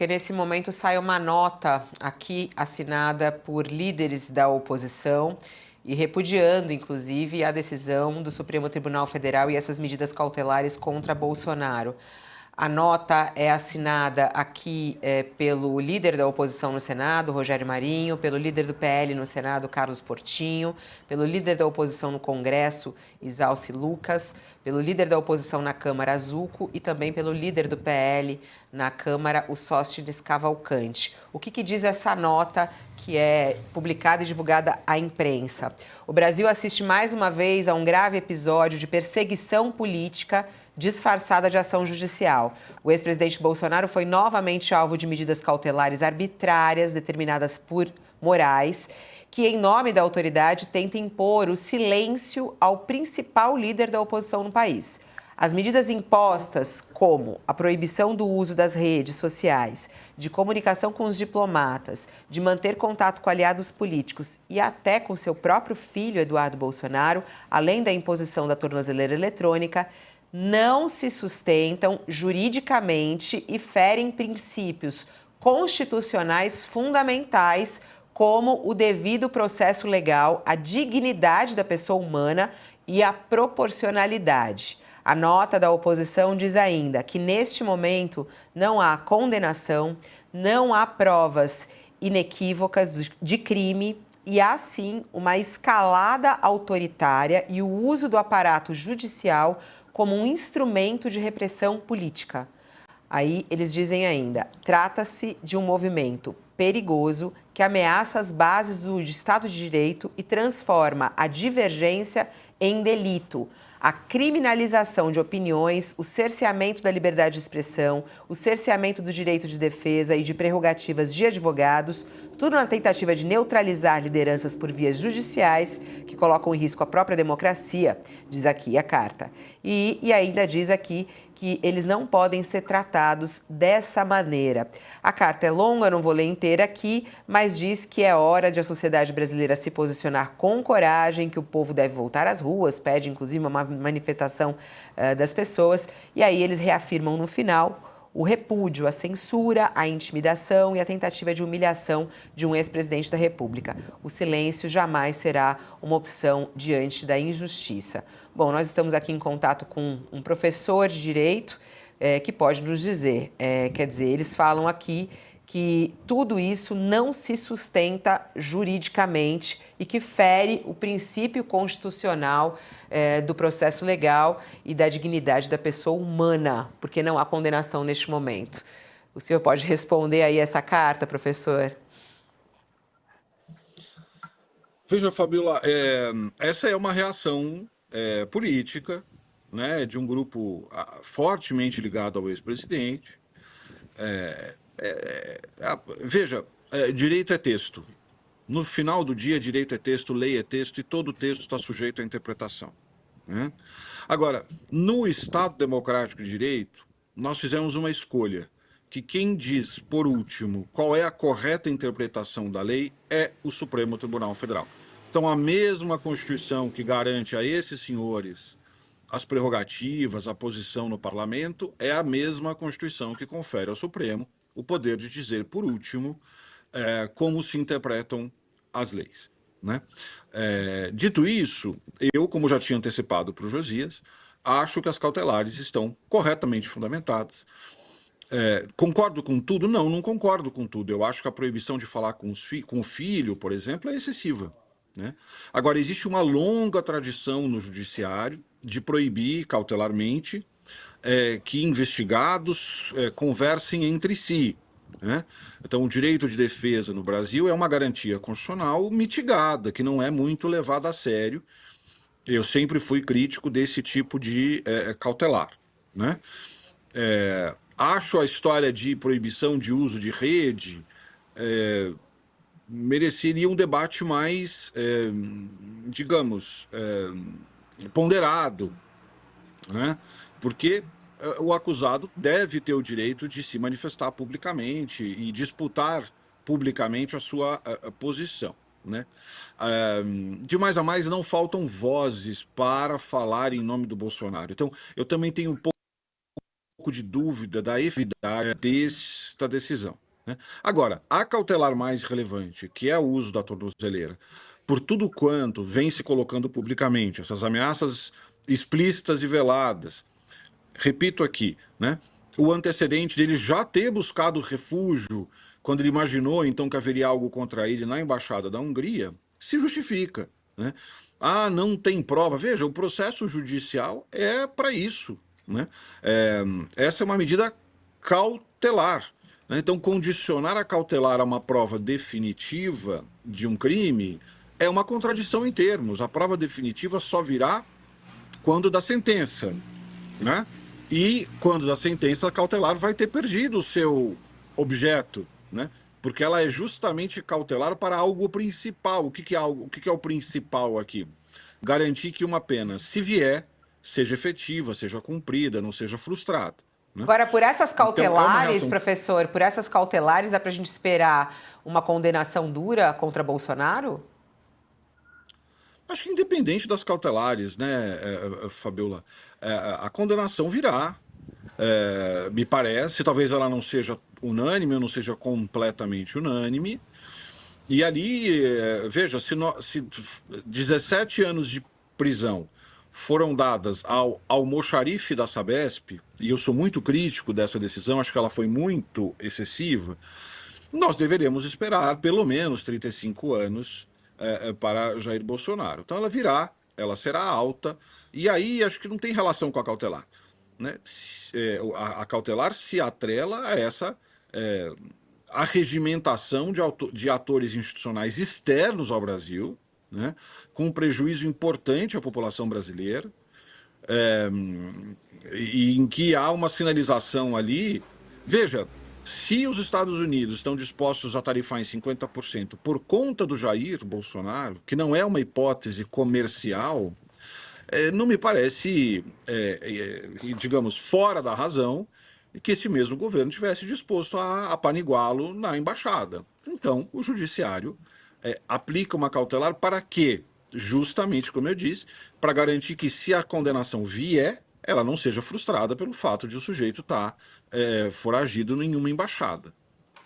Porque nesse momento sai uma nota aqui assinada por líderes da oposição e repudiando, inclusive, a decisão do Supremo Tribunal Federal e essas medidas cautelares contra Bolsonaro. A nota é assinada aqui pelo líder da oposição no Senado, Rogério Marinho, pelo líder do PL no Senado, Carlos Portinho, pelo líder da oposição no Congresso, Isalci Lucas, pelo líder da oposição na Câmara, Zucco, e também pelo líder do PL na Câmara, o Sóstenes Cavalcante. O que diz essa nota que é publicada e divulgada à imprensa? O Brasil assiste mais uma vez a um grave episódio de perseguição política disfarçada de ação judicial. O ex-presidente Bolsonaro foi novamente alvo de medidas cautelares arbitrárias determinadas por Moraes, que, em nome da autoridade, tenta impor o silêncio ao principal líder da oposição no país. As medidas impostas, como a proibição do uso das redes sociais, de comunicação com os diplomatas, de manter contato com aliados políticos e até com seu próprio filho, Eduardo Bolsonaro, além da imposição da tornozeleira eletrônica, não se sustentam juridicamente e ferem princípios constitucionais fundamentais, como o devido processo legal, a dignidade da pessoa humana e a proporcionalidade. A nota da oposição diz ainda que, neste momento, não há condenação, não há provas inequívocas de crime e há, sim, uma escalada autoritária e o uso do aparato judicial como um instrumento de repressão política. Aí eles dizem ainda, trata-se de um movimento perigoso que ameaça as bases do Estado de Direito e transforma a divergência em delito. A criminalização de opiniões, o cerceamento da liberdade de expressão, o cerceamento do direito de defesa e de prerrogativas de advogados, tudo na tentativa de neutralizar lideranças por vias judiciais que colocam em risco a própria democracia, diz aqui a carta. E ainda diz aqui que eles não podem ser tratados dessa maneira. A carta é longa, não vou ler inteira aqui, mas diz que é hora de a sociedade brasileira se posicionar com coragem, que o povo deve voltar às ruas, pede inclusive uma manifestação das pessoas, e aí eles reafirmam no final o repúdio, a censura, a intimidação e a tentativa de humilhação de um ex-presidente da República. O silêncio jamais será uma opção diante da injustiça. Bom, nós estamos aqui em contato com um professor de direito que pode nos dizer, quer dizer, eles falam aqui que tudo isso não se sustenta juridicamente e que fere o princípio constitucional do processo legal e da dignidade da pessoa humana, porque não há condenação neste momento. O senhor pode responder aí essa carta, professor? Veja, Fabiola, essa é uma reação política, né, de um grupo fortemente ligado ao ex-presidente. Veja, direito é texto. No final do dia, direito é texto, lei é texto e todo texto está sujeito à interpretação, né? Agora, no Estado Democrático de Direito, nós fizemos uma escolha, que quem diz, por último, qual é a correta interpretação da lei é o Supremo Tribunal Federal. Então, a mesma Constituição que garante a esses senhores as prerrogativas, a posição no parlamento, é a mesma Constituição que confere ao Supremo o poder de dizer, por último, como se interpretam as leis, né? Dito isso, eu, como já tinha antecipado para o Josias, acho que as cautelares estão corretamente fundamentadas. Concordo com tudo? Não concordo com tudo. Eu acho que a proibição de falar com o filho, por exemplo, é excessiva, né? Agora, existe uma longa tradição no judiciário de proibir cautelarmente que investigados conversem entre si, né? Então, o direito de defesa no Brasil é uma garantia constitucional mitigada, que não é muito levada a sério. Eu sempre fui crítico desse tipo de cautelar, né? Acho a história de proibição de uso de rede mereceria um debate mais, digamos, ponderado, né? Porque o acusado deve ter o direito de se manifestar publicamente e disputar publicamente a sua posição, né? De mais a mais, não faltam vozes para falar em nome do Bolsonaro. Então, eu também tenho um pouco de dúvida da eficácia desta decisão, né? Agora, a cautelar mais relevante, que é o uso da tornozeleira, por tudo quanto vem se colocando publicamente, essas ameaças explícitas e veladas, repito aqui, né? O antecedente dele já ter buscado refúgio quando ele imaginou então que haveria algo contra ele na embaixada da Hungria, se justifica, né? Ah, não tem prova. Veja, o processo judicial é para isso, né? Essa é uma medida cautelar, né? Então, condicionar a cautelar a uma prova definitiva de um crime é uma contradição em termos. A prova definitiva só virá quando da sentença, né? E quando da sentença, a cautelar vai ter perdido o seu objeto, né? Porque ela é justamente cautelar para algo principal. O que é o principal aqui? Garantir que uma pena, se vier, seja efetiva, seja cumprida, não seja frustrada, né? Agora, por essas Então, é uma cautelares, reação. professor, por essas cautelares, dá para a gente esperar uma condenação dura contra Bolsonaro? Acho que independente das cautelares, né, Fabiola, a condenação virá, me parece, talvez ela não seja unânime, ou não seja completamente unânime. E ali, veja, se 17 anos de prisão foram dadas ao almoxarife da Sabesp, e eu sou muito crítico dessa decisão, acho que ela foi muito excessiva, nós deveremos esperar pelo menos 35 anos para Jair Bolsonaro. Então ela virá, ela será alta, e aí acho que não tem relação com a cautelar, né? A cautelar se atrela a essa arregimentação de atores institucionais externos ao Brasil, né, com um prejuízo importante à população brasileira, e em que há uma sinalização ali. Veja, se os Estados Unidos estão dispostos a tarifar em 50% por conta do Jair Bolsonaro, que não é uma hipótese comercial, não me parece, digamos, fora da razão que esse mesmo governo tivesse disposto a apaniguá-lo na embaixada. Então, o judiciário aplica uma cautelar para quê? Justamente, como eu disse, para garantir que se a condenação vier, ela não seja frustrada pelo fato de o sujeito estar foragido em uma embaixada.